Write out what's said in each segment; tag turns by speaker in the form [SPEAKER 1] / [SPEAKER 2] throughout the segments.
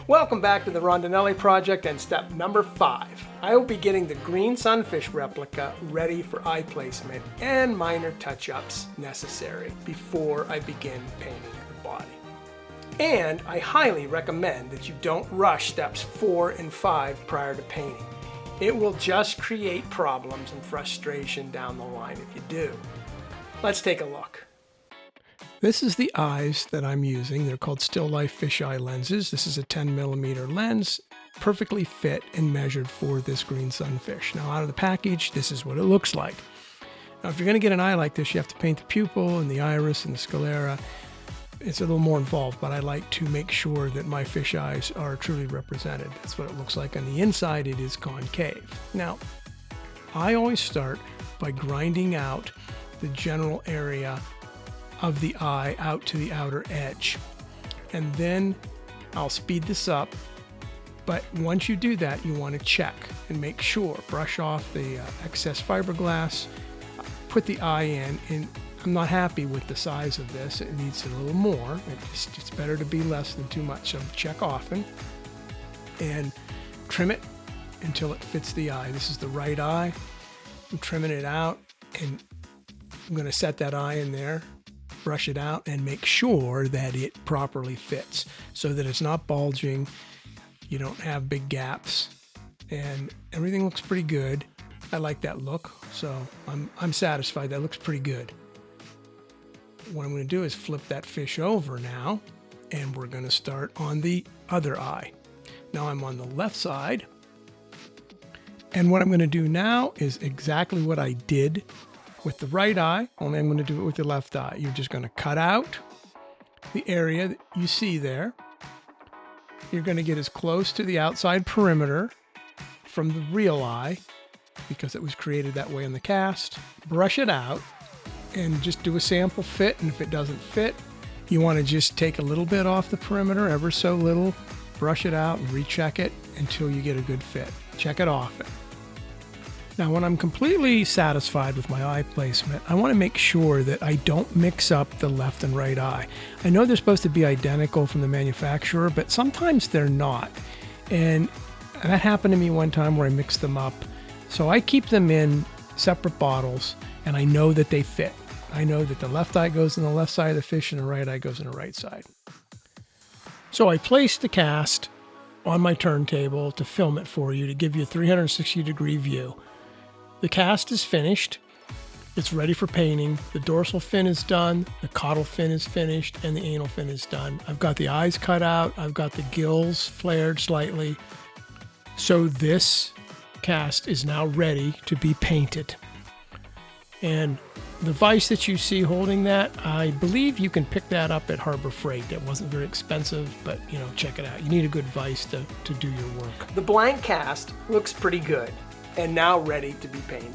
[SPEAKER 1] Welcome back to the Rondinelli project and step number 5. I will be getting the Green Sunfish replica ready for eye placement and minor touch-ups necessary before I begin painting the body. And I highly recommend that you don't rush steps 4 and 5 prior to painting. It will just create problems and frustration down the line if you do. Let's take a look. This is the eyes that I'm using. They're called still life fisheye lenses. This is a 10mm lens, perfectly fit and measured for this green sunfish. Now out of the package, this is what it looks like. Now if you're going to get an eye like this, you have to paint the pupil and the iris and the sclera. It's a little more involved, but I like to make sure that my fish eyes are truly represented. That's what it looks like on the inside. It is concave. Now, I always start by grinding out the general area of the eye out to the outer edge. And then I'll speed this up. But once you do that, you want to check and make sure, brush off the excess fiberglass, put the eye in, and I'm not happy with the size of this. It needs a little more. It's better to be less than too much. So check often and trim it until it fits the eye. This is the right eye. I'm trimming it out and I'm going to set that eye in there, brush it out, and make sure that it properly fits so that it's not bulging. You don't have big gaps, and everything looks pretty good. I like that look, so I'm satisfied. That looks pretty good. What I'm going to do is flip that fish over now, and we're going to start on the other eye. Now I'm on the left side, and what I'm going to do now is exactly what I did with the right eye, only I'm going to do it with the left eye. You're just going to cut out the area that you see there. You're going to get as close to the outside perimeter from the real eye, because it was created that way in the cast. Brush it out and just do a sample fit, and if it doesn't fit, you want to just take a little bit off the perimeter, ever so little, brush it out and recheck it until you get a good fit. Check it often. Now when I'm completely satisfied with my eye placement, I want to make sure that I don't mix up the left and right eye. I know they're supposed to be identical from the manufacturer, but sometimes they're not. And that happened to me one time where I mixed them up. So I keep them in separate bottles, and I know that they fit. I know that the left eye goes in the left side of the fish and the right eye goes in the right side. So I placed the cast on my turntable to film it for you, to give you a 360-degree view. The cast is finished. It's ready for painting. The dorsal fin is done, the caudal fin is finished, and the anal fin is done. I've got the eyes cut out. I've got the gills flared slightly. So this cast is now ready to be painted. And the vise that you see holding that, I believe you can pick that up at Harbor Freight. That wasn't very expensive, but check it out. You need a good vise to do your work. The blank cast looks pretty good and now ready to be painted.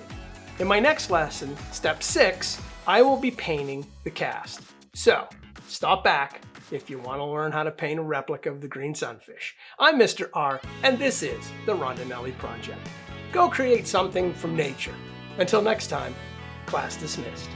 [SPEAKER 1] In my next lesson, step 6, I will be painting the cast. So stop back if you want to learn how to paint a replica of the green sunfish. I'm Mr. R, and this is the Rondinelli Project. Go create something from nature. Until next time, class dismissed.